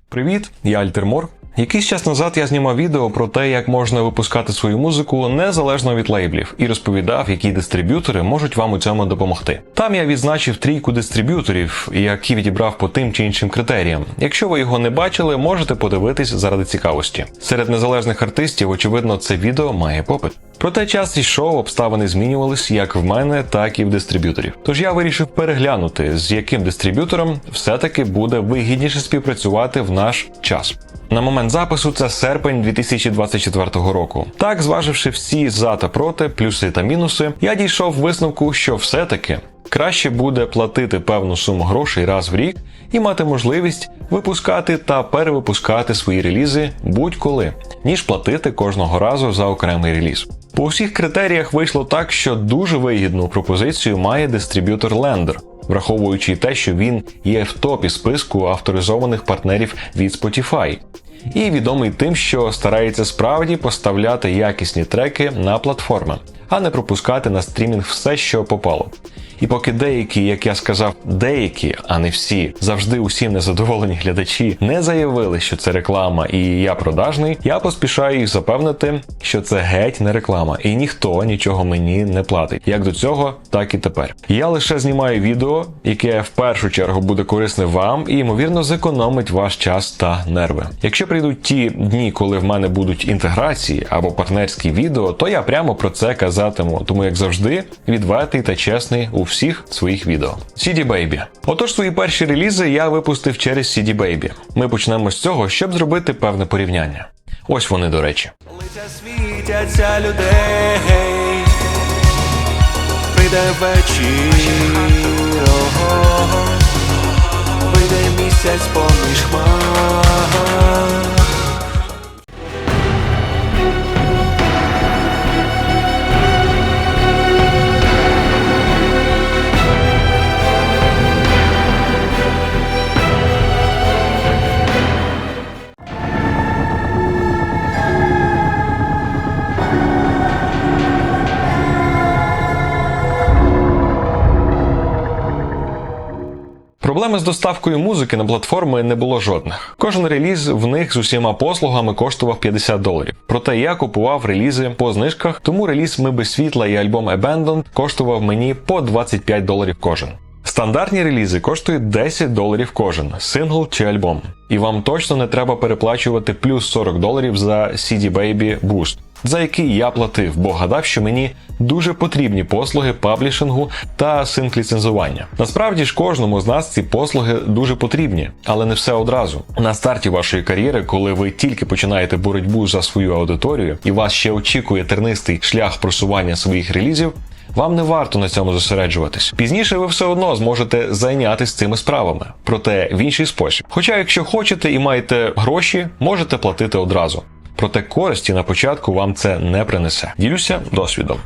Привіт, я Альтермор. Якийсь час назад я знімав відео про те, як можна випускати свою музику незалежно від лейблів, і розповідав, які дистриб'ютори можуть вам у цьому допомогти. Там я відзначив трійку дистриб'юторів, які відібрав по тим чи іншим критеріям. Якщо ви його не бачили, можете подивитись заради цікавості. Серед незалежних артистів, очевидно, це відео має попит. Проте час ішов, обставини змінювались як в мене, так і в дистриб'юторів. Тож я вирішив переглянути, з яким дистриб'ютором все-таки буде вигідніше співпрацювати в наш час. На момент запису це серпень 2024 року. Так, зваживши всі за та проти, плюси та мінуси, я дійшов висновку, що все-таки краще буде платити певну суму грошей раз в рік і мати можливість випускати та перевипускати свої релізи будь-коли, ніж платити кожного разу за окремий реліз. По усіх критеріях вийшло так, що дуже вигідну пропозицію має дистриб'ютор Lender, враховуючи те, що він є в топі списку авторизованих партнерів від Spotify. І відомий тим, що старається справді поставляти якісні треки на платформи, а не пропускати на стрімінг все, що попало. І поки деякі, як я сказав, деякі, а не всі, завжди усім незадоволені глядачі не заявили, що це реклама і я продажний, я поспішаю їх запевнити, що це геть не реклама і ніхто нічого мені не платить. Як до цього, так і тепер. Я лише знімаю відео, яке в першу чергу буде корисне вам і, ймовірно, зекономить ваш час та нерви. Якщо прийдуть ті дні, коли в мене будуть інтеграції або партнерські відео, то я прямо про це казатиму, тому, як завжди, відвертий та чесний у всіх своїх відео. CD Baby. Отож, свої перші релізи я випустив через CD Baby. Ми почнемо з цього, щоб зробити певне порівняння. Ось вони, до речі. Лиця світяться людей, прийде вечір, вийде місяць поміж хмар. Проблеми з доставкою музики на платформи не було жодних. Кожен реліз в них з усіма послугами коштував $50. Проте я купував релізи по знижках, тому реліз «Ми без світла» і альбом Abandoned коштував мені по $25 кожен. Стандартні релізи коштують $10 кожен, сингл чи альбом. І вам точно не треба переплачувати плюс $40 за CD Baby Boost, за який я платив, бо гадав, що мені дуже потрібні послуги паблішингу та синк-ліцензування. Насправді ж кожному з нас ці послуги дуже потрібні, але не все одразу. На старті вашої кар'єри, коли ви тільки починаєте боротьбу за свою аудиторію і вас ще очікує тернистий шлях просування своїх релізів, вам не варто на цьому зосереджуватись. Пізніше ви все одно зможете зайнятися цими справами, проте в інший спосіб. Хоча якщо хочете і маєте гроші, можете платити одразу. Проте користі на початку вам це не принесе. Ділюся досвідом.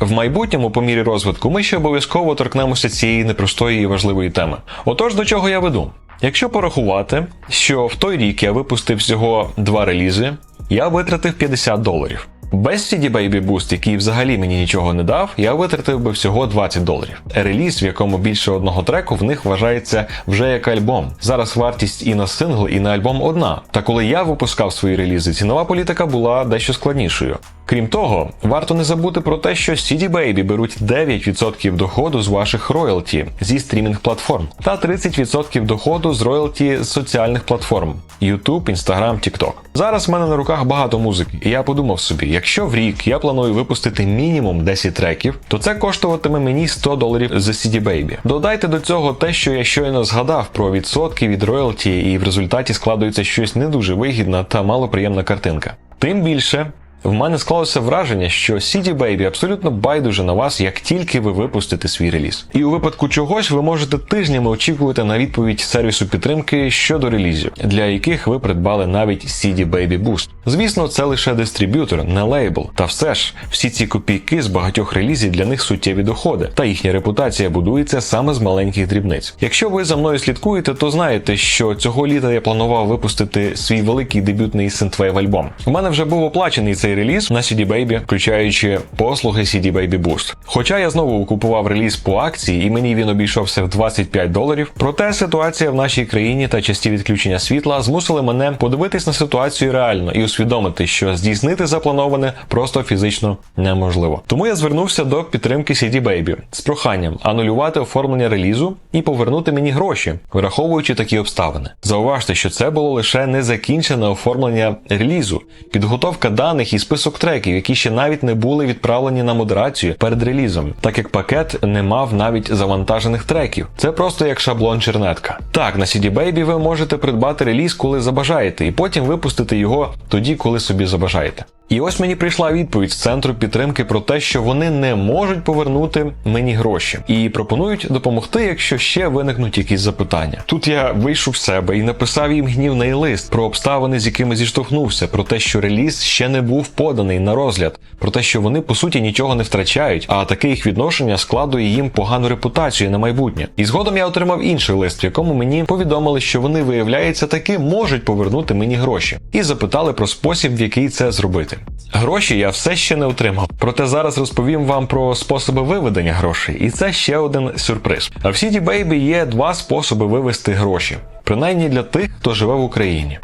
В майбутньому, по мірі розвитку, ми ще обов'язково торкнемося цієї непростої і важливої теми. Отож, до чого я веду? Якщо порахувати, що в той рік я випустив всього 2 релізи, я витратив $50. Без CD Baby Boost, який взагалі мені нічого не дав, я витратив би всього $20. Реліз, в якому більше одного треку, в них вважається вже як альбом. Зараз вартість і на сингл, і на альбом одна. Та коли я випускав свої релізи, цінова політика була дещо складнішою. Крім того, варто не забути про те, що CD Baby беруть 9% доходу з ваших роялті зі стрімінг-платформ та 30% доходу з роялті з соціальних платформ – YouTube, Instagram, TikTok. Зараз в мене на руках багато музики, і я подумав собі, якщо в рік я планую випустити мінімум 10 треків, то це коштуватиме мені $100 за CD Baby. Додайте до цього те, що я щойно згадав про відсотки від роялті, і в результаті складується щось не дуже вигідна та малоприємна картинка. Тим більше, в мене склалося враження, що CD Baby абсолютно байдуже на вас, як тільки ви випустите свій реліз. І у випадку чогось ви можете тижнями очікувати на відповідь сервісу підтримки щодо релізів, для яких ви придбали навіть CD Baby Boost. Звісно, це лише дистриб'ютор, не лейбл. Та все ж, всі ці копійки з багатьох релізів для них суттєві доходи, та їхня репутація будується саме з маленьких дрібниць. Якщо ви за мною слідкуєте, то знаєте, що цього літа я планував випустити свій великий дебютний синтвейв альбом. У мене вже був оплачений цей цей реліз на CD Baby, включаючи послуги CD Baby Boost. Хоча я знову купував реліз по акції і мені він обійшовся в $25, проте ситуація в нашій країні та часті відключення світла змусили мене подивитись на ситуацію реально і усвідомити, що здійснити заплановане просто фізично неможливо. Тому я звернувся до підтримки CD Baby з проханням анулювати оформлення релізу і повернути мені гроші, враховуючи такі обставини. Зауважте, що це було лише незакінчене оформлення релізу, підготовка даних і список треків, які ще навіть не були відправлені на модерацію перед релізом, так як пакет не мав навіть завантажених треків. Це просто як шаблон чернетка. Так, на CD Baby ви можете придбати реліз, коли забажаєте, і потім випустити його тоді, коли собі забажаєте. І ось мені прийшла відповідь з центру підтримки про те, що вони не можуть повернути мені гроші. І пропонують допомогти, якщо ще виникнуть якісь запитання. Тут я вийшов в себе і написав їм гнівний лист про обставини, з якими зіштовхнувся, про те, що реліз ще не був поданий на розгляд, про те, що вони по суті нічого не втрачають, а таке їх відношення складує їм погану репутацію на майбутнє. І згодом я отримав інший лист, в якому мені повідомили, що вони, виявляється, таки можуть повернути мені гроші. І запитали про спосіб, в який це зробити. Гроші я все ще не отримав, проте зараз розповім вам про способи виведення грошей, і це ще один сюрприз. А в CD Baby є два способи вивести гроші, принаймні для тих, хто живе в Україні.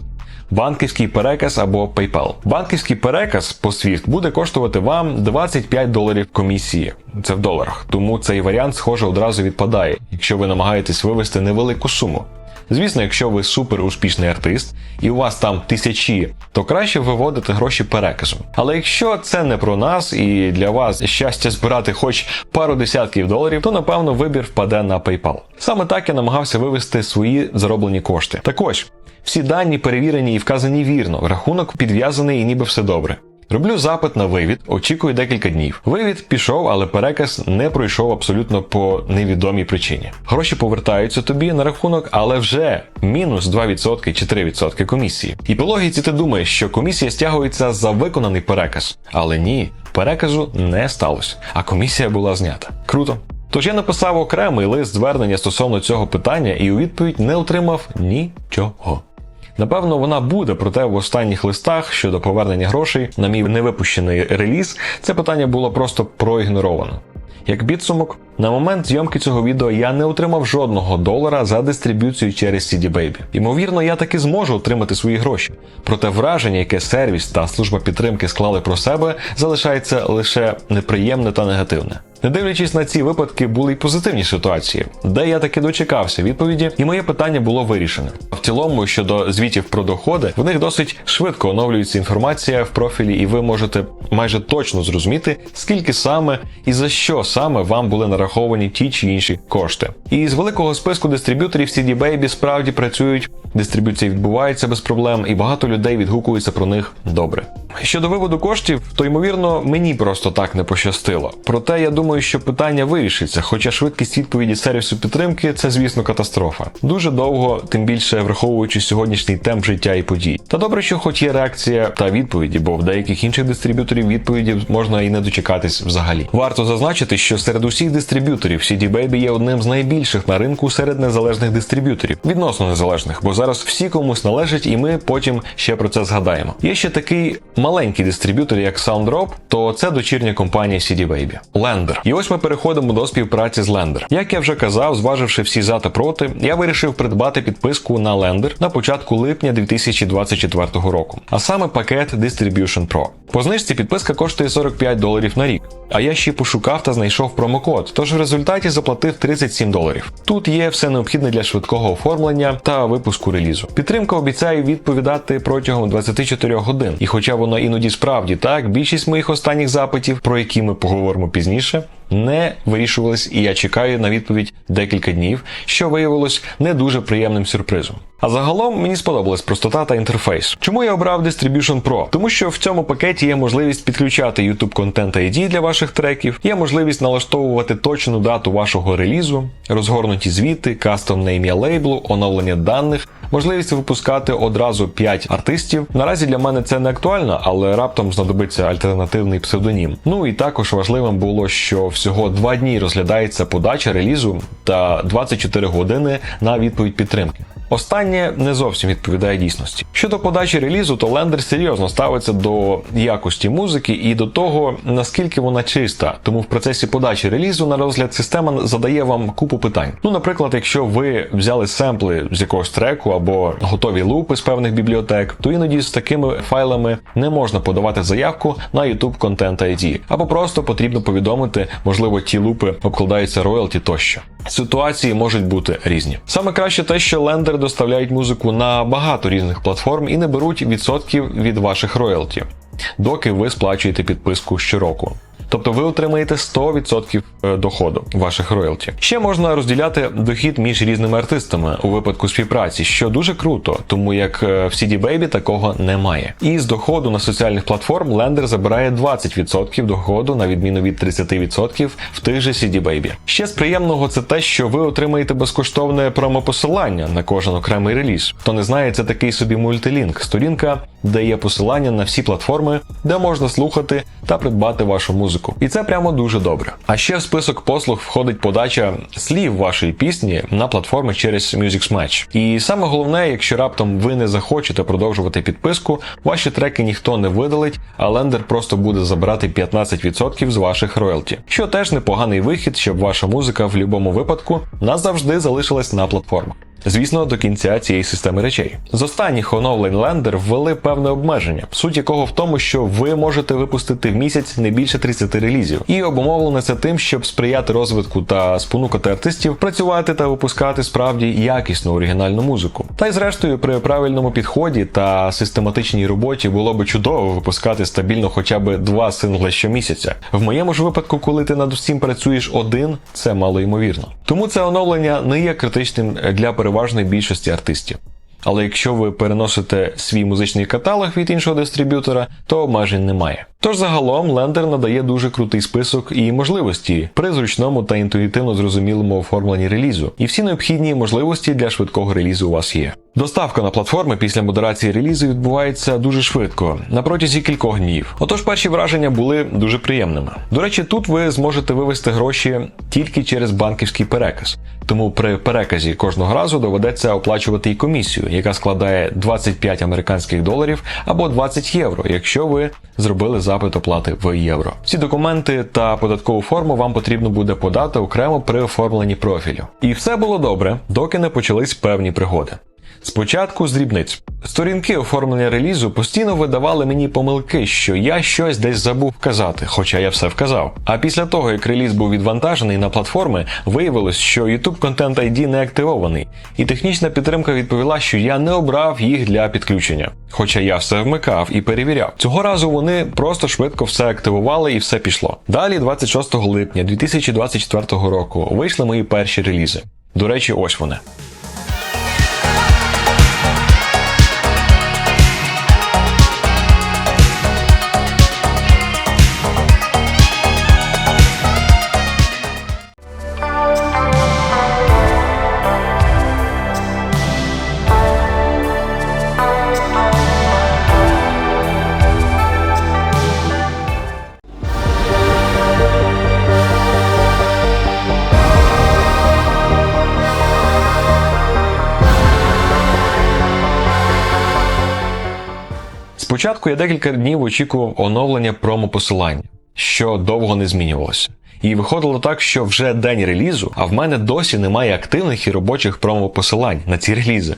Банківський переказ або PayPal. Банківський переказ по SWIFT буде коштувати вам $25 комісії. Це в доларах, тому цей варіант, схоже, одразу відпадає, якщо ви намагаєтесь вивести невелику суму. Звісно, якщо ви супер успішний артист і у вас там тисячі, то краще виводити гроші переказом. Але якщо це не про нас і для вас щастя збирати хоч пару десятків доларів, то напевно вибір впаде на PayPal. Саме так я намагався вивести свої зароблені кошти. Так ось, всі дані перевірені і вказані вірно, рахунок підв'язаний і ніби все добре. Роблю запит на вивід, очікую декілька днів. Вивід пішов, але переказ не пройшов абсолютно по невідомій причині. Гроші повертаються тобі на рахунок, але вже мінус 2% чи 3% комісії. І по логіці ти думаєш, що комісія стягується за виконаний переказ. Але ні, переказу не сталося, а комісія була знята. Круто. Тож я написав окремий лист звернення стосовно цього питання і у відповідь не отримав нічого. Напевно, вона буде, проте в останніх листах щодо повернення грошей на мій невипущений реліз це питання було просто проігноровано. Як підсумок, на момент зйомки цього відео я не отримав жодного долара за дистриб'юцію через CD Baby. Ймовірно, я таки зможу отримати свої гроші. Проте враження, яке сервіс та служба підтримки склали про себе, залишається лише неприємне та негативне. Не дивлячись на ці випадки, були й позитивні ситуації, де я таки дочекався відповіді, і моє питання було вирішене. В цілому, щодо звітів про доходи, в них досить швидко оновлюється інформація в профілі, і ви можете майже точно зрозуміти, скільки саме і за що саме вам були нараховані ті чи інші кошти. І з великого списку дистриб'юторів CD Baby справді працюють, дистриб'юція відбувається без проблем, і багато людей відгукуються про них добре. Щодо виводу коштів, то ймовірно мені просто так не пощастило. Проте я думаю, що питання вирішиться, хоча швидкість відповіді сервісу підтримки – це, звісно, катастрофа. Дуже довго, тим більше враховуючи сьогоднішній темп життя і подій. Та добре, що хоч є реакція та відповіді, бо в деяких інших дистриб'юторів відповіді можна і не дочекатись взагалі. Варто зазначити, що серед усіх дистриб'юторів CD Baby є одним з найбільших на ринку серед незалежних дистриб'юторів. Відносно незалежних, бо зараз всі комусь належать, і ми потім ще про це згадаємо. Є ще такий маленький дистриб'ютор, як SoundDrop, то це дочірня компанія CD Baby. Lender. І ось ми переходимо до співпраці з Lender. Як я вже казав, зваживши всі за та проти, я вирішив придбати підписку на Lender на початку липня 2024 року. А саме пакет Distribution Pro. По знижці підписка коштує $45 на рік. А я ще пошукав та знайшов промокод, тож в результаті заплатив $37. Тут є все необхідне для швидкого оформлення та випуску релізу. Підтримка обіцяє відповідати протягом 24 годин. І хоча воно іноді справді так, більшість моїх останніх запитів, про які ми поговоримо пізніше, не вирішувались, і я чекаю на відповідь декілька днів, що виявилось не дуже приємним сюрпризом. А загалом мені сподобалась простота та інтерфейс. Чому я обрав Distribution Pro? Тому що в цьому пакеті є можливість підключати YouTube Content ID для ваших треків, є можливість налаштовувати точну дату вашого релізу, розгорнуті звіти, кастомне ім'я лейблу, оновлення даних, можливість випускати одразу 5 артистів. Наразі для мене це не актуально, але раптом знадобиться альтернативний псевдонім. Ну і також важливим було, що всього 2 дні розглядається подача релізу та 24 години на відповідь підтримки. Останнє не зовсім відповідає дійсності. Щодо подачі релізу, то Lender серйозно ставиться до якості музики і до того, наскільки вона чиста. Тому в процесі подачі релізу на розгляд система задає вам купу питань. Наприклад, якщо ви взяли семпли з якогось треку або готові лупи з певних бібліотек, то іноді з такими файлами не можна подавати заявку на YouTube Content ID, або просто потрібно повідомити, можливо, ті лупи обкладаються роялті тощо. Ситуації можуть бути різні. Саме краще те, що Lender доставляють музику на багато різних платформ і не беруть відсотків від ваших роялті, доки ви сплачуєте підписку щороку. Тобто ви отримаєте 100% доходу ваших роялті. Ще можна розділяти дохід між різними артистами у випадку співпраці, що дуже круто, тому як в CD Baby такого немає. І з доходу на соціальних платформ Lender забирає 20% доходу, на відміну від 30% в тих же CD Baby. Ще з приємного це те, що ви отримаєте безкоштовне промопосилання на кожен окремий реліз. Хто не знає, це такий собі мультилінк, сторінка, де є посилання на всі платформи, де можна слухати та придбати вашу музику. І це прямо дуже добре. А ще в список послуг входить подача слів вашої пісні на платформи через Music Match. І саме головне, якщо раптом ви не захочете продовжувати підписку, ваші треки ніхто не видалить, а Lender просто буде забирати 15% з ваших роялті. Що теж непоганий вихід, щоб ваша музика в будь-якому випадку назавжди залишилась на платформах. Звісно, до кінця цієї системи речей. З останніх оновлень Lender ввели певне обмеження, суть якого в тому, що ви можете випустити в місяць не більше 30 релізів. І обумовлено це тим, щоб сприяти розвитку та спонукати артистів працювати та випускати справді якісну оригінальну музику. Та й зрештою, при правильному підході та систематичній роботі було би чудово випускати стабільно хоча б 2 сингли щомісяця. В моєму ж випадку, коли ти над усім працюєш один, це малоймовірно. Тому це оновлення не є критичним для переважної більшості артистів. Але якщо ви переносите свій музичний каталог від іншого дистриб'ютора, то обмежень немає. Тож загалом Lender надає дуже крутий список і можливості при зручному та інтуїтивно зрозумілому оформленні релізу. І всі необхідні можливості для швидкого релізу у вас є. Доставка на платформи після модерації релізу відбувається дуже швидко, на протязі кількох днів. Отож перші враження були дуже приємними. До речі, тут ви зможете вивести гроші тільки через банківський переказ. Тому при переказі кожного разу доведеться оплачувати і комісію, яка складає 25 американських доларів або 20 євро, якщо ви зробили запит оплати в євро. Всі документи та податкову форму вам потрібно буде подати окремо при оформленні профілю. І все було добре, доки не почались певні пригоди. Спочатку з дрібниць. Сторінки оформлення релізу постійно видавали мені помилки, що я щось десь забув вказати, хоча я все вказав. А після того, як реліз був відвантажений на платформи, виявилось, що YouTube Content ID не активований, і технічна підтримка відповіла, що я не обрав їх для підключення. Хоча я все вмикав і перевіряв. Цього разу вони просто швидко все активували і все пішло. Далі, 26 липня 2024 року, вийшли мої перші релізи. До речі, ось вони. Спочатку я декілька днів очікував оновлення промо-посилання, що довго не змінювалося. І виходило так, що вже день релізу, а в мене досі немає активних і робочих промо-посилань на ці релізи.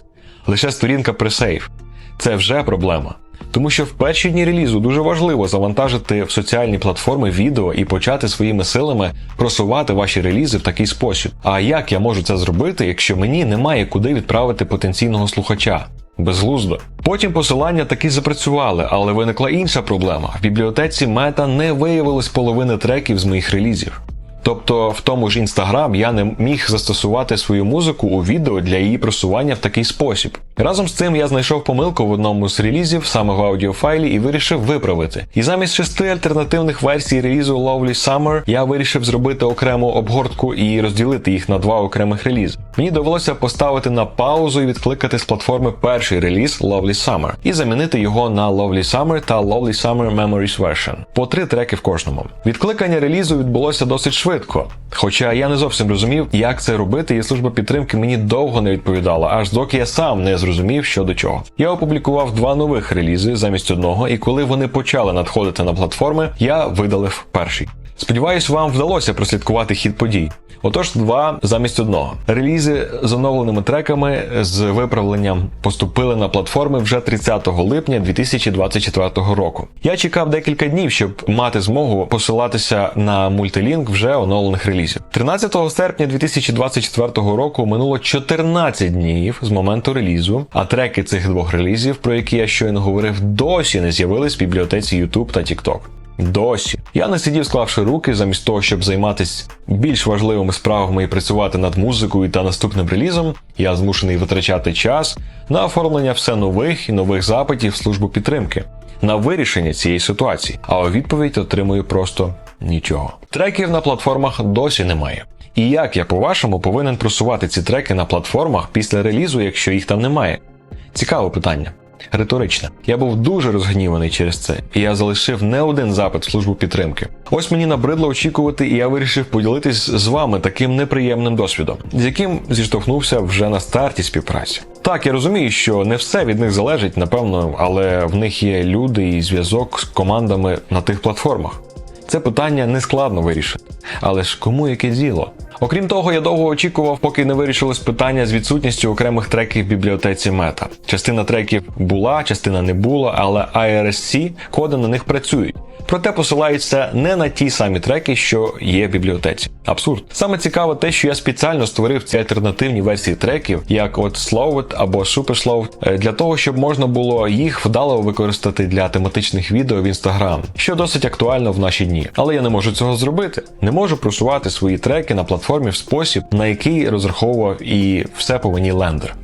Лише сторінка пресейв. Це вже проблема. Тому що в перші дні релізу дуже важливо завантажити в соціальні платформи відео і почати своїми силами просувати ваші релізи в такий спосіб. А як я можу це зробити, якщо мені немає куди відправити потенційного слухача? Безглуздо. Потім посилання таки запрацювали, але виникла інша проблема. В бібліотеці Мета не виявилось половини треків з моїх релізів. Тобто в тому ж Instagram я не міг застосувати свою музику у відео для її просування в такий спосіб. Разом з цим я знайшов помилку в одному з релізів, саме в аудіофайлі, і вирішив виправити. І замість 6 альтернативних версій релізу Lovely Summer я вирішив зробити окрему обгортку і розділити їх на 2 окремих релізи. Мені довелося поставити на паузу і відкликати з платформи перший реліз Lovely Summer і замінити його на Lovely Summer та Lovely Summer Memories Version. По 3 треки в кожному. Відкликання релізу відбулося досить швидко. Хоча я не зовсім розумів, як це робити, і служба підтримки мені довго не відповідала, аж доки я сам не зрозумів, що до чого. Я опублікував 2 нових релізи замість одного, і коли вони почали надходити на платформи, я видалив перший. Сподіваюсь, вам вдалося прослідкувати хід подій. Отож, 2 замість одного. Релізи з оновленими треками з виправленням поступили на платформи вже 30 липня 2024 року. Я чекав декілька днів, щоб мати змогу посилатися на мультилінк вже оновлених релізів. 13 серпня 2024 року минуло 14 днів з моменту релізу, а треки цих 2 релізів, про які я щойно говорив, досі не з'явились в бібліотеці YouTube та TikTok. Досі. Я не сидів, склавши руки, замість того, щоб займатися більш важливими справами і працювати над музикою та наступним релізом, я змушений витрачати час на оформлення все нових і нових запитів в службу підтримки, на вирішення цієї ситуації, а у відповідь отримую просто нічого. Треків на платформах досі немає. І як я, по-вашому, повинен просувати ці треки на платформах після релізу, якщо їх там немає? Цікаве питання. Риторичне. Я був дуже розгніваний через це, і я залишив не один запит в службу підтримки. Ось мені набридло очікувати, і я вирішив поділитись з вами таким неприємним досвідом, з яким зіштовхнувся вже на старті співпраці. Так, я розумію, що не все від них залежить, напевно, але в них є люди і зв'язок з командами на тих платформах. Це питання не складно вирішити. Але ж кому яке діло? Окрім того, я довго очікував, поки не вирішилось питання з відсутністю окремих треків в бібліотеці Мета. Частина треків була, частина не була, але IRSC коди на них працюють. Проте посилаються не на ті самі треки, що є в бібліотеці. Абсурд. Саме цікаве те, що я спеціально створив ці альтернативні версії треків, як от Slowed або Super Slowed, для того, щоб можна було їх вдало використати для тематичних відео в Instagram, що досить актуально в наші дні. Але я не можу цього зробити. Не можу просувати свої треки на платформі в спосіб, на який розраховував і все по вині лендер.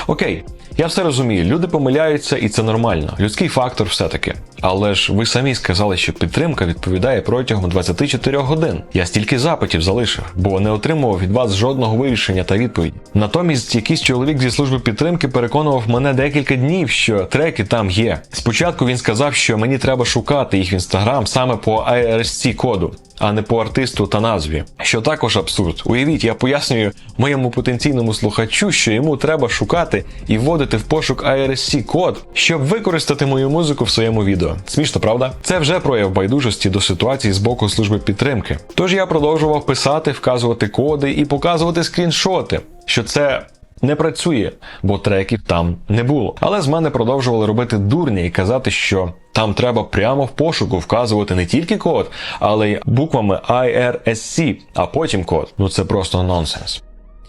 Окей. Я все розумію, люди помиляються і це нормально, людський фактор все-таки. Але ж ви самі сказали, що підтримка відповідає протягом 24 годин. Я стільки запитів залишив, бо не отримував від вас жодного вирішення та відповіді. Натомість якийсь чоловік зі служби підтримки переконував мене декілька днів, що треки там є. Спочатку він сказав, що мені треба шукати їх в Instagram саме по IRSC коду, а не по артисту та назві. Що також абсурд. Уявіть, я пояснюю моєму потенційному слухачу, що йому треба шукати і вводити в пошук IRSC код, щоб використати мою музику в своєму відео. Смішно, правда? Це вже прояв байдужості до ситуації з боку служби підтримки. Тож я продовжував писати, вказувати коди і показувати скріншоти, що це не працює, бо треків там не було. Але з мене продовжували робити дурня і казати, що там треба прямо в пошуку вказувати не тільки код, але й буквами IRSC, а потім код. Ну це просто нонсенс.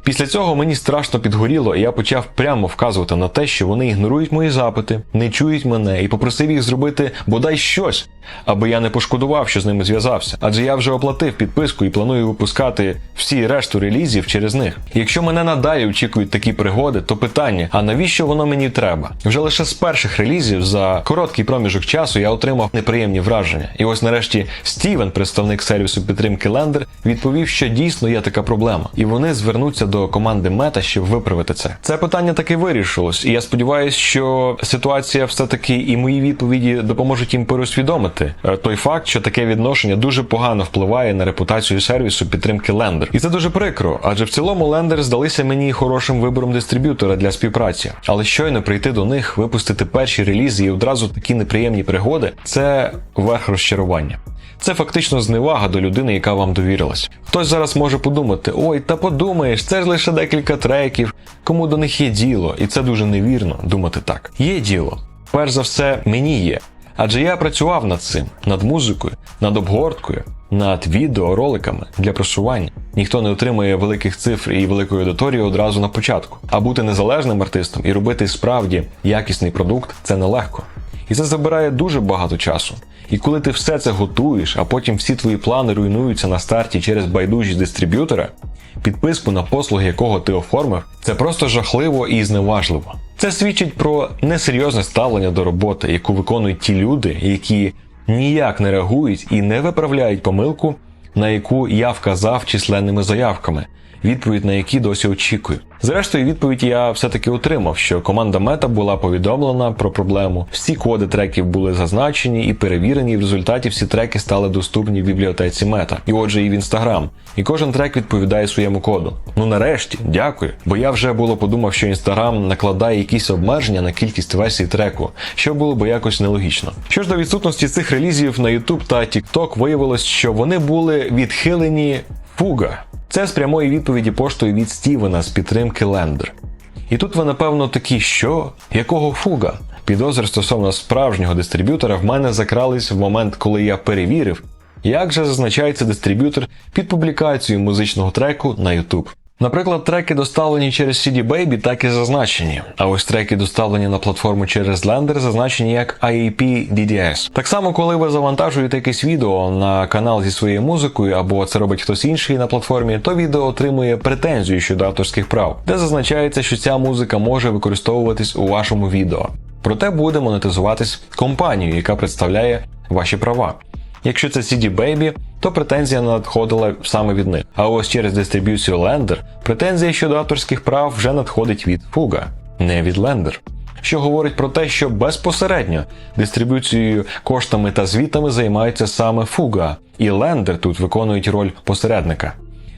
Після цього мені страшно підгоріло, і я почав прямо вказувати на те, що вони ігнорують мої запити, не чують мене, і попросив їх зробити бодай щось, аби я не пошкодував, що з ними зв'язався. Адже я вже оплатив підписку і планую випускати всі решту релізів через них. І якщо мене надалі очікують такі пригоди, то питання, а навіщо воно мені треба? Вже лише з перших релізів за короткий проміжок часу я отримав неприємні враження. І ось нарешті Стівен, представник сервісу підтримки Lender, відповів, що дійсно є така проблема. І вони звернуться до команди Мета, щоб виправити це. Це питання таки вирішилось, і я сподіваюся, що ситуація все-таки і мої відповіді допоможуть їм переусвідомити той факт, що таке відношення дуже погано впливає на репутацію сервісу підтримки Lender. І це дуже прикро, адже в цілому Lender здалися мені хорошим вибором дистриб'ютора для співпраці. Але щойно прийти до них, випустити перші релізи і одразу такі неприємні пригоди – це верх розчарування. Це фактично зневага до людини, яка вам довірилась. Хтось зараз може подумати: ой, та подумаєш, це ж лише декілька треків, кому до них є діло, і це дуже невірно думати так. Є діло. Перш за все, мені є. Адже я працював над цим, над музикою, над обгорткою, над відеороликами для просування. Ніхто не отримує великих цифр і великої аудиторії одразу на початку. А бути незалежним артистом і робити справді якісний продукт – це нелегко. І це забирає дуже багато часу. І коли ти все це готуєш, а потім всі твої плани руйнуються на старті через байдужість дистриб'ютора, підписку на послуги якого ти оформив, це просто жахливо і зневажливо. Це свідчить про несерйозне ставлення до роботи, яку виконують ті люди, які ніяк не реагують і не виправляють помилку, на яку я вказав численними заявками, відповідь на які досі очікую. Зрештою, відповідь я все-таки отримав, що команда Мета була повідомлена про проблему, всі коди треків були зазначені і перевірені, і в результаті всі треки стали доступні в бібліотеці Мета. І отже, і в Instagram. І кожен трек відповідає своєму коду. Ну нарешті, дякую. Бо я вже було подумав, що Instagram накладає якісь обмеження на кількість версій треку, що було б якось нелогічно. Що ж до відсутності цих релізів на YouTube та TikTok, виявилось, що вони були відхилені Fuga. Це з прямої відповіді поштою від Стівена з підтримки Lender. І тут ви, напевно, такі, що? Якого Fuga? Підозри стосовно справжнього дистриб'ютора в мене закрались в момент, коли я перевірив, як же зазначається дистриб'ютор під публікацією музичного треку на YouTube. Наприклад, треки, доставлені через CD Baby, так і зазначені, а ось треки, доставлені на платформу через Lender, зазначені як IAP DDS. Так само, коли ви завантажуєте якесь відео на канал зі своєю музикою, або це робить хтось інший на платформі, то відео отримує претензію щодо авторських прав, де зазначається, що ця музика може використовуватись у вашому відео. Проте буде монетизуватись компанією, яка представляє ваші права. Якщо це CD Baby, то претензія надходила саме від них. А ось через дистриб'юцію Lender претензія щодо авторських прав вже надходить від Fuga, не від Lender. Що говорить про те, що безпосередньо дистриб'юцією, коштами та звітами займається саме Fuga, і Lender тут виконують роль посередника.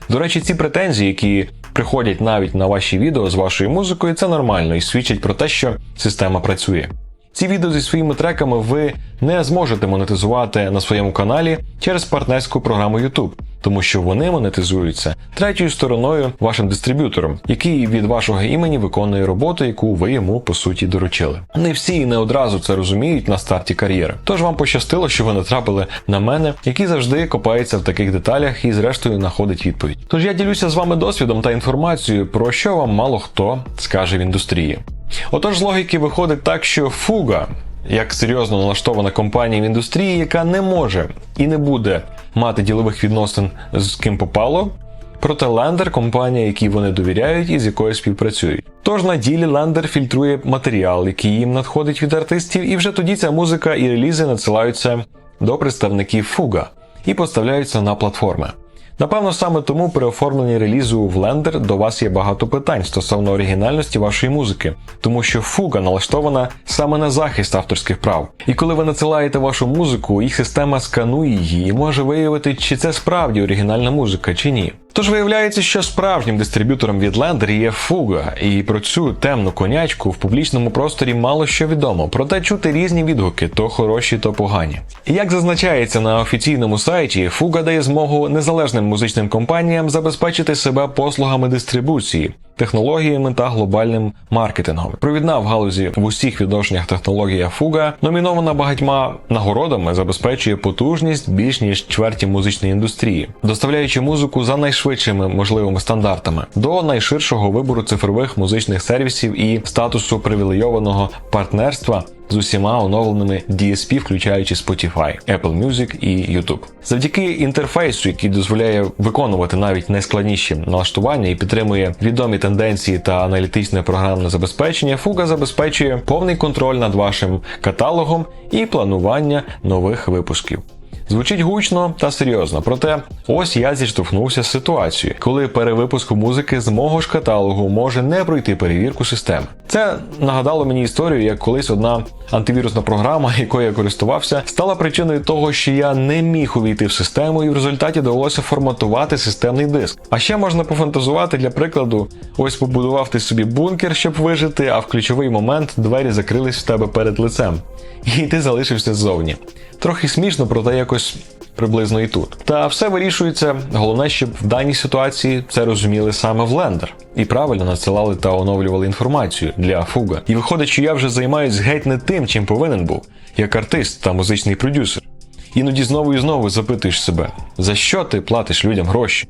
До речі, ці претензії, які приходять навіть на ваші відео з вашою музикою, це нормально і свідчить про те, що система працює. Ці відео зі своїми треками ви не зможете монетизувати на своєму каналі через партнерську програму YouTube, тому що вони монетизуються третьою стороною, вашим дистриб'ютором, який від вашого імені виконує роботу, яку ви йому, по суті, доручили. Не всі і не одразу це розуміють на старті кар'єри. Тож вам пощастило, що ви натрапили на мене, який завжди копається в таких деталях і зрештою знаходить відповідь. Тож я ділюся з вами досвідом та інформацією, про що вам мало хто скаже в індустрії. Отож, з логіки виходить так, що Fuga, як серйозно налаштована компанія в індустрії, яка не може і не буде мати ділових відносин з ким попало, проте Lender – компанія, якій вони довіряють і з якою співпрацюють. Тож на ділі Lender фільтрує матеріал, який їм надходить від артистів, і вже тоді ця музика і релізи надсилаються до представників Fuga і поставляються на платформи. Напевно, саме тому при оформленні релізу в Lender до вас є багато питань стосовно оригінальності вашої музики, тому що Fuga налаштована саме на захист авторських прав. І коли ви надсилаєте вашу музику, їх система сканує її і може виявити, чи це справді оригінальна музика, чи ні. Тож виявляється, що справжнім дистриб'ютором від Lender є Fuga, і про цю темну конячку в публічному просторі мало що відомо, проте чути різні відгуки, то хороші, то погані. І як зазначається на офіційному сайті, Fuga дає змогу незалежним музичним компаніям забезпечити себе послугами дистрибуції, технологіями та глобальним маркетингом. Провідна в галузі в усіх відношеннях технологія Fuga, номінована багатьма нагородами, забезпечує потужність більш ніж чверті музичної індустрії, доставляючи музику за найшвидшими можливими стандартами до найширшого вибору цифрових музичних сервісів і статусу привілейованого партнерства з усіма оновленими DSP, включаючи Spotify, Apple Music і YouTube. Завдяки інтерфейсу, який дозволяє виконувати навіть найскладніші налаштування і підтримує відомі тенденції та аналітичне програмне забезпечення, Fuga забезпечує повний контроль над вашим каталогом і планування нових випусків. Звучить гучно та серйозно, проте ось я зіштовхнувся з ситуацією, коли перевипуск музики з мого ж каталогу може не пройти перевірку системи. Це нагадало мені історію, як колись одна антивірусна програма, якою я користувався, стала причиною того, що я не міг увійти в систему і в результаті довелося форматувати системний диск. А ще можна пофантазувати, для прикладу, ось побудував ти собі бункер, щоб вижити, а в ключовий момент двері закрились в тебе перед лицем. І ти залишився ззовні. Трохи смішно, проте якось приблизно і тут. Та все вирішується, головне, щоб в даній ситуації це розуміли саме в Lender. І правильно надсилали та оновлювали інформацію для Fuga. І виходить, що я вже займаюсь геть не тим, чим повинен був, як артист та музичний продюсер. Іноді знову і знову запитуєш себе, за що ти платиш людям гроші?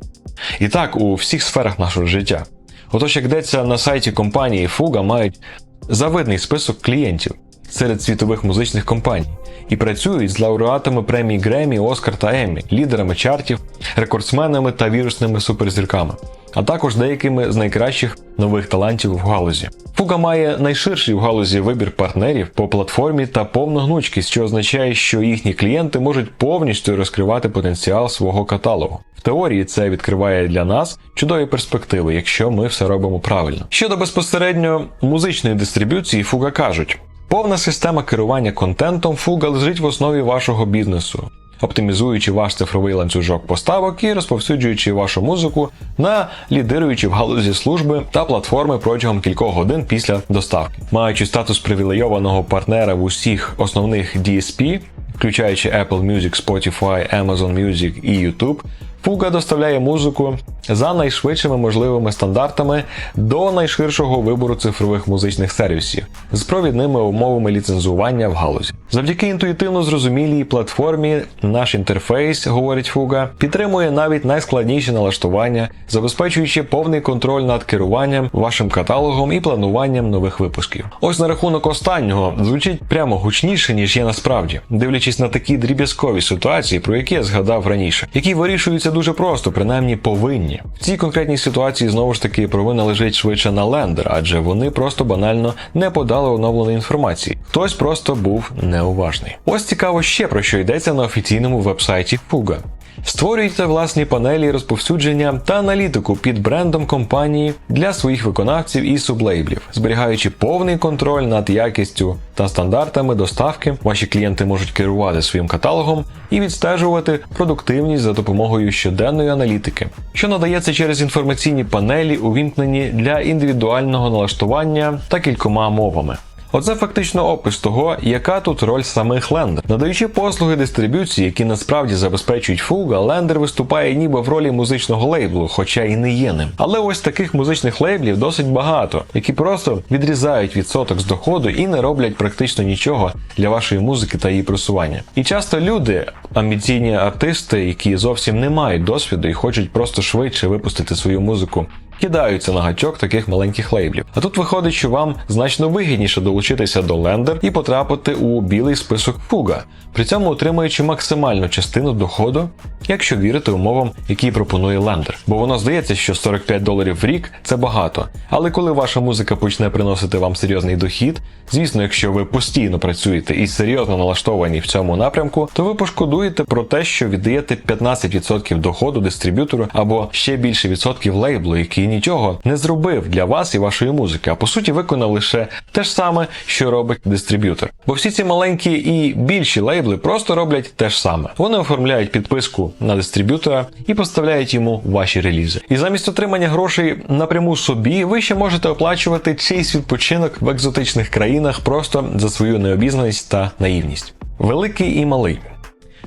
І так у всіх сферах нашого життя. Отож, як йдеться на сайті компанії, Fuga мають завидний список клієнтів. серед світових музичних компаній і працюють з лауреатами премій Греммі, Оскар та Еммі, лідерами чартів, рекордсменами та вірусними суперзірками, а також деякими з найкращих нових талантів в галузі. Фуга має найширший в галузі вибір партнерів по платформі та повну гнучкість, що означає, що їхні клієнти можуть повністю розкривати потенціал свого каталогу. В теорії це відкриває для нас чудові перспективи, якщо ми все робимо правильно. Щодо безпосередньо музичної дистриб'юції, Фуга кажуть: повна система керування контентом Фуга лежить в основі вашого бізнесу, оптимізуючи ваш цифровий ланцюжок поставок і розповсюджуючи вашу музику на лідируючі в галузі служби та платформи протягом кількох годин після доставки. Маючи статус привілейованого партнера в усіх основних DSP, включаючи Apple Music, Spotify, Amazon Music і YouTube, Фуга доставляє музику за найшвидшими можливими стандартами до найширшого вибору цифрових музичних сервісів з провідними умовами ліцензування в галузі. Завдяки інтуїтивно зрозумілій платформі наш інтерфейс, говорить Фуга, підтримує навіть найскладніші налаштування, забезпечуючи повний контроль над керуванням вашим каталогом і плануванням нових випусків. Ось на рахунок останнього звучить прямо гучніше, ніж є насправді, дивлячись на такі дріб'язкові ситуації, про які я згадав раніше, які вирішуються дуже просто, принаймні повинні. В цій конкретній ситуації знову ж таки провина лежить швидше на лендер, адже вони просто банально не подали оновленої інформації. Хтось просто був неуважний. Ось цікаво ще про що йдеться на офіційному вебсайті Фуга. Створюйте власні панелі розповсюдження та аналітику під брендом компанії для своїх виконавців і сублейблів, зберігаючи повний контроль над якістю та стандартами доставки. Ваші клієнти можуть керувати своїм каталогом і відстежувати продуктивність за допомогою щоденної аналітики, що надається через інформаційні панелі, увімкнені для індивідуального налаштування та кількома мовами. Оце фактично опис того, яка тут роль самих лендер. Надаючи послуги дистриб'юції, які насправді забезпечують Фуга, лендер виступає ніби в ролі музичного лейблу, хоча і не є ним. Але ось таких музичних лейблів досить багато, які просто відрізають відсоток з доходу і не роблять практично нічого для вашої музики та її просування. І часто люди, амбіційні артисти, які зовсім не мають досвіду і хочуть просто швидше випустити свою музику, кидаються на гачок таких маленьких лейблів. А тут виходить, що вам значно вигідніше долучитися до лендер і потрапити у білий список Фуга, при цьому отримуючи максимальну частину доходу, якщо вірити умовам, які пропонує лендер. Бо воно здається, що $45 в рік – це багато. Але коли ваша музика почне приносити вам серйозний дохід, звісно, якщо ви постійно працюєте і серйозно налаштовані в цьому напрямку, то ви пошкодуєте про те, що віддаєте 15% доходу дистриб'ютору або ще більше відсотків лейблу, який нічого не зробив для вас і вашої музики, а по суті виконав лише те ж саме, що робить дистриб'ютор. Бо всі ці маленькі і більші лейбли просто роблять те ж саме. Вони оформляють підписку на дистриб'ютора і поставляють йому ваші релізи. І замість отримання грошей напряму собі, ви ще можете оплачувати чийсь відпочинок в екзотичних країнах просто за свою необізнаність та наївність. Великий і малий.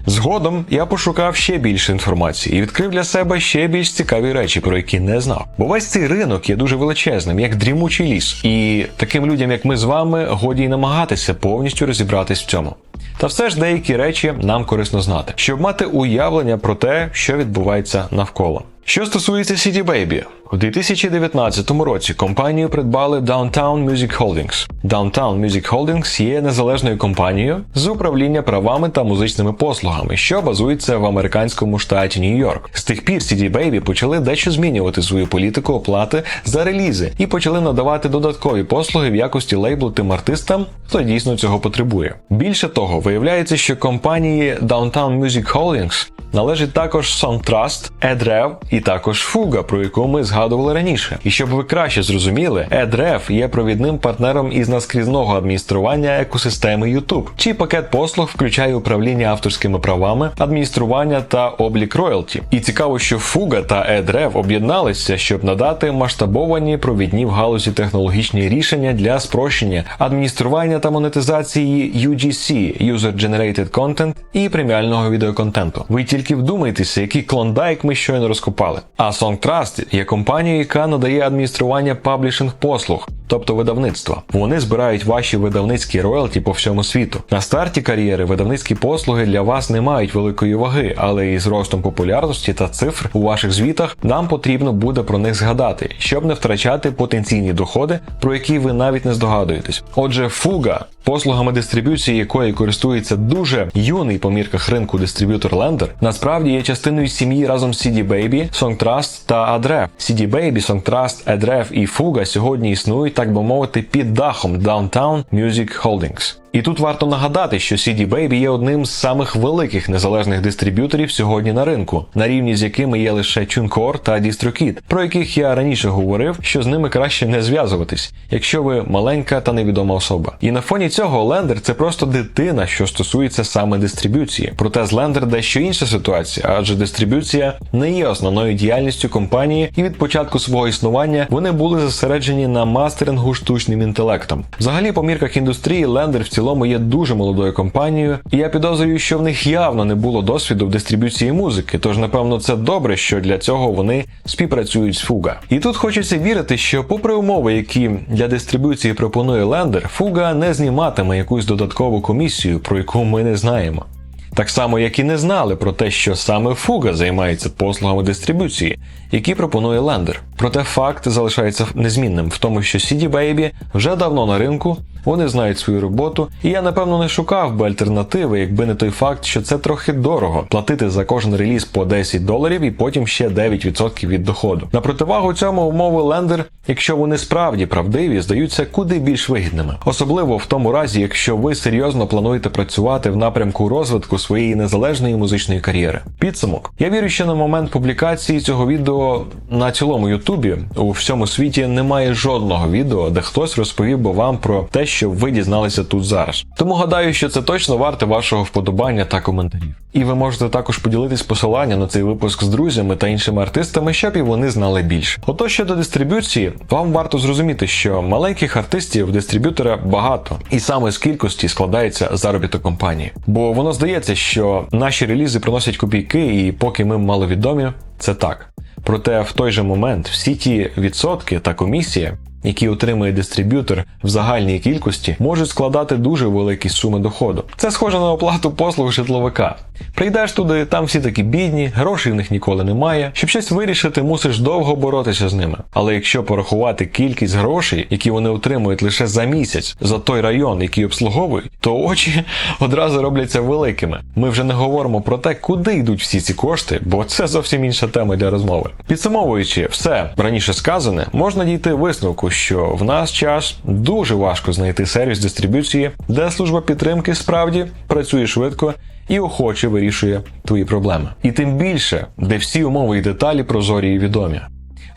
Згодом я пошукав ще більше інформації і відкрив для себе ще більш цікаві речі, про які не знав. Бо весь цей ринок є дуже величезним, як дрімучий ліс. І таким людям, як ми з вами, годі й намагатися повністю розібратись в цьому. Та все ж деякі речі нам корисно знати, щоб мати уявлення про те, що відбувається навколо. Що стосується CD Baby, у 2019 році компанію придбали Downtown Music Holdings. Downtown Music Holdings є незалежною компанією з управління правами та музичними послугами, що базується в американському штаті Нью-Йорк. З тих пір CD Baby почали дещо змінювати свою політику оплати за релізи і почали надавати додаткові послуги в якості лейблу тим артистам, хто дійсно цього потребує. Більше того, виявляється, що компанії Downtown Music Holdings належить також SoundTrust, EdRev і також Фуга, про яку ми згадували раніше. І щоб ви краще зрозуміли, EdRev є провідним партнером із наскрізного адміністрування екосистеми YouTube, чий пакет послуг включає управління авторськими правами, адміністрування та облік роялті. І цікаво, що Фуга та EdRev об'єдналися, щоб надати масштабовані провідні в галузі технологічні рішення для спрощення адміністрування та монетизації UGC – User Generated Content і преміального відеоконтенту. Ви тільки вдумайтеся, який клондайк ми щойно розкопали пропали. А SongTrust є компанією, яка надає адміністрування паблішинг послуг, тобто видавництва. Вони збирають ваші видавницькі роялті по всьому світу. На старті кар'єри видавницькі послуги для вас не мають великої ваги, але із ростом популярності та цифр у ваших звітах нам потрібно буде про них згадати, щоб не втрачати потенційні доходи, про які ви навіть не здогадуєтесь. Отже, Fuga, послугами дистриб'юції якої користується дуже юний по мірках ринку дистриб'ютор Lender, насправді є частиною сім'ї разом з CD Baby, SongTrust та Adref. CD Baby, SongTrust, Adref і Fuga сьогодні існують, так би мовити, під дахом Downtown Music Holdings. І тут варто нагадати, що CD Baby є одним з самих великих незалежних дистриб'юторів сьогодні на ринку, на рівні з якими є лише TuneCore та DistroKid, про яких я раніше говорив, що з ними краще не зв'язуватись, якщо ви маленька та невідома особа. І на фоні цього Lender – це просто дитина, що стосується саме дистриб'юції. Проте з Lender дещо інша ситуація, адже дистриб'юція не є основною діяльністю компанії, і від початку свого існування вони були зосереджені на мастерингу штучним інтелектом. Взагалі, по мірках індустрії, Lender в цілому є дуже молодою компанією, і я підозрюю, що в них явно не було досвіду в дистриб'юції музики, тож, напевно, це добре, що для цього вони співпрацюють з Fuga. І тут хочеться вірити, що попри умови, які для дистриб'юції пропонує Lender, Fuga не зніматиме якусь додаткову комісію, про яку ми не знаємо. Так само, як і не знали про те, що саме Fuga займається послугами дистриб'юції, які пропонує Lender. Проте факт залишається незмінним в тому, що CD Baby вже давно на ринку, вони знають свою роботу, і я, напевно, не шукав би альтернативи, якби не той факт, що це трохи дорого – платити за кожен реліз по $10 і потім ще 9% від доходу. На противагу цьому умови Lender, якщо вони справді правдиві, здаються куди більш вигідними. Особливо в тому разі, якщо ви серйозно плануєте працювати в напрямку розвитку своєї незалежної музичної кар'єри. Підсумок. Я вірю, що на момент публікації цього відео на цілому Ютубі у всьому світі немає жодного відео, де хтось розповів би вам про те, що ви дізналися тут зараз. Тому гадаю, що це точно варте вашого вподобання та коментарів. І ви можете також поділитись посиланням на цей випуск з друзями та іншими артистами, щоб і вони знали більше. Отож, щодо дистриб'юції, вам варто зрозуміти, що маленьких артистів дистриб'ютора багато, і саме з кількості складається заробіток компанії. Бо воно здається, що наші релізи приносять копійки, і поки ми маловідомі, це так. Проте в той же момент всі ті відсотки та комісія, які отримує дистриб'ютор в загальній кількості, можуть складати дуже великі суми доходу. Це схоже на оплату послуг житловика. Прийдеш туди, там всі такі бідні, грошей в них ніколи немає. Щоб щось вирішити, мусиш довго боротися з ними. Але якщо порахувати кількість грошей, які вони отримують лише за місяць, за той район, який обслуговують, то очі одразу робляться великими. Ми вже не говоримо про те, куди йдуть всі ці кошти, бо це зовсім інша тема для розмови. Підсумовуючи все раніше сказане, можна дійти висновку, що в наш час дуже важко знайти сервіс дистриб'юції, де служба підтримки справді працює швидко і охоче вирішує твої проблеми. І тим більше, де всі умови і деталі прозорі і відомі.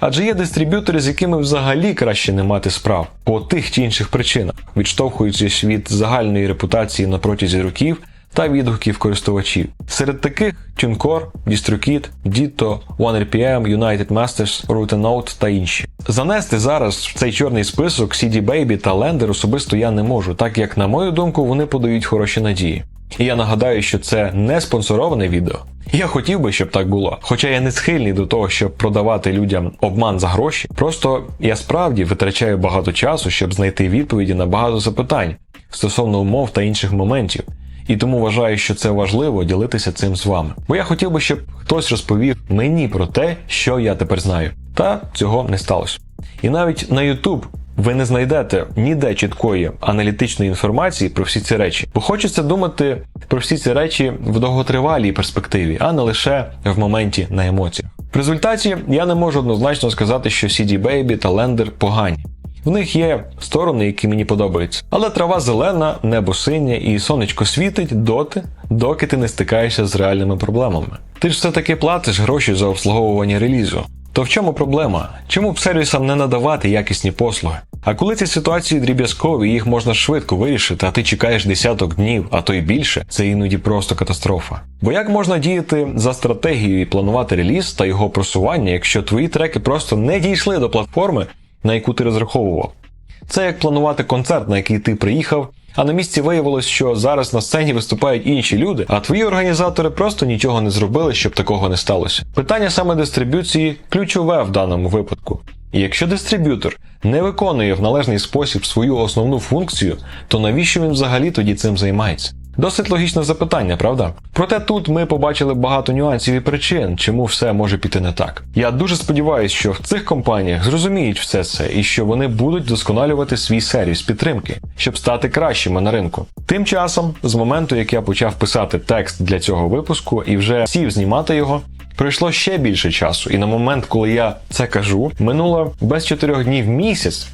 Адже є дистриб'ютори, з якими взагалі краще не мати справ, по тих чи інших причинах, відштовхуючись від загальної репутації на протязі років та відгуків користувачів. Серед таких TuneCore, DistroKid, Ditto, OneRPM, United Masters, Root & Note та інші. Занести зараз в цей чорний список CD Baby та Lender особисто я не можу, так як, на мою думку, вони подають хороші надії. І я нагадаю, що це не спонсороване відео. Я хотів би, щоб так було. Хоча я не схильний до того, щоб продавати людям обман за гроші. Просто я справді витрачаю багато часу, щоб знайти відповіді на багато запитань стосовно умов та інших моментів. І тому вважаю, що це важливо ділитися цим з вами. Бо я хотів би, щоб хтось розповів мені про те, що я тепер знаю. Та цього не сталося. І навіть на YouTube ви не знайдете ніде чіткої аналітичної інформації про всі ці речі. Бо хочеться думати про всі ці речі в довготривалій перспективі, а не лише в моменті на емоціях. В результаті я не можу однозначно сказати, що CD Baby та Lender погані. В них є сторони, які мені подобаються. Але трава зелена, небо синє і сонечко світить доки ти не стикаєшся з реальними проблемами. Ти ж все-таки платиш гроші за обслуговування релізу. То в чому проблема? Чому б сервісам не надавати якісні послуги? А коли ці ситуації дріб'язкові, їх можна швидко вирішити, а ти чекаєш десяток днів, а то й більше, це іноді просто катастрофа. Бо як можна діяти за стратегією і планувати реліз та його просування, якщо твої треки просто не дійшли до платформи, на яку ти розраховував? Це як планувати концерт, на який ти приїхав, А на місці виявилось, що зараз на сцені виступають інші люди, а твої організатори просто нічого не зробили, щоб такого не сталося. Питання саме дистриб'юції ключове в даному випадку. І якщо дистриб'ютор не виконує в належний спосіб свою основну функцію, то навіщо він взагалі тоді цим займається? Досить логічне запитання, правда? Проте тут ми побачили багато нюансів і причин, чому все може піти не так. Я дуже сподіваюся, що в цих компаніях зрозуміють все це і що вони будуть вдосконалювати свій сервіс підтримки, щоб стати кращими на ринку. Тим часом, з моменту, як я почав писати текст для цього випуску і вже сів знімати його, пройшло ще більше часу, і на момент, коли я це кажу, минуло без 4 днів місяць,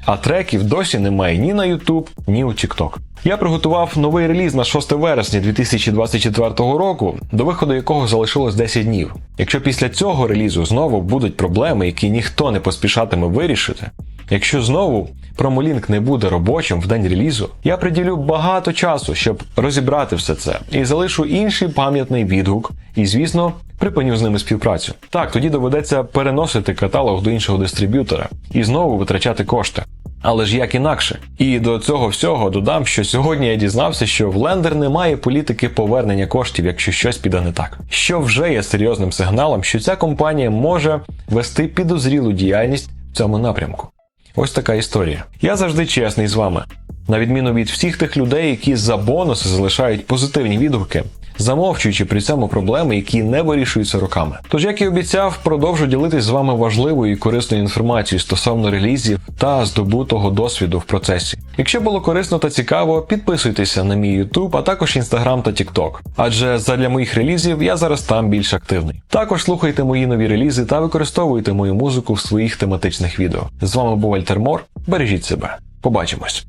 а треків досі немає ні на YouTube, ні у TikTok. Я приготував новий реліз на 6 вересня 2024 року, до виходу якого залишилось 10 днів. Якщо після цього релізу знову будуть проблеми, які ніхто не поспішатиме вирішити, якщо знову промолінк не буде робочим в день релізу, я приділю багато часу, щоб розібрати все це, і залишу інший пам'ятний відгук, і, звісно, припиню з ними співпрацю. Так, тоді доведеться переносити каталог до іншого дистриб'ютора і знову витрачати кошти. Але ж як інакше? І до цього всього додам, що сьогодні я дізнався, що в Lender немає політики повернення коштів, якщо щось піде не так. Що вже є серйозним сигналом, що ця компанія може вести підозрілу діяльність в цьому напрямку. Ось така історія. Я завжди чесний з вами. На відміну від всіх тих людей, які за бонуси залишають позитивні відгуки, замовчуючи при цьому проблеми, які не вирішуються роками. Тож, як і обіцяв, продовжу ділитись з вами важливою і корисною інформацією стосовно релізів та здобутого досвіду в процесі. Якщо було корисно та цікаво, підписуйтеся на мій YouTube, а також Instagram та TikTok. Адже задля моїх релізів я зараз там більш активний. Також слухайте мої нові релізи та використовуйте мою музику в своїх тематичних відео. З вами був Альтермор. Бережіть себе. Побачимось.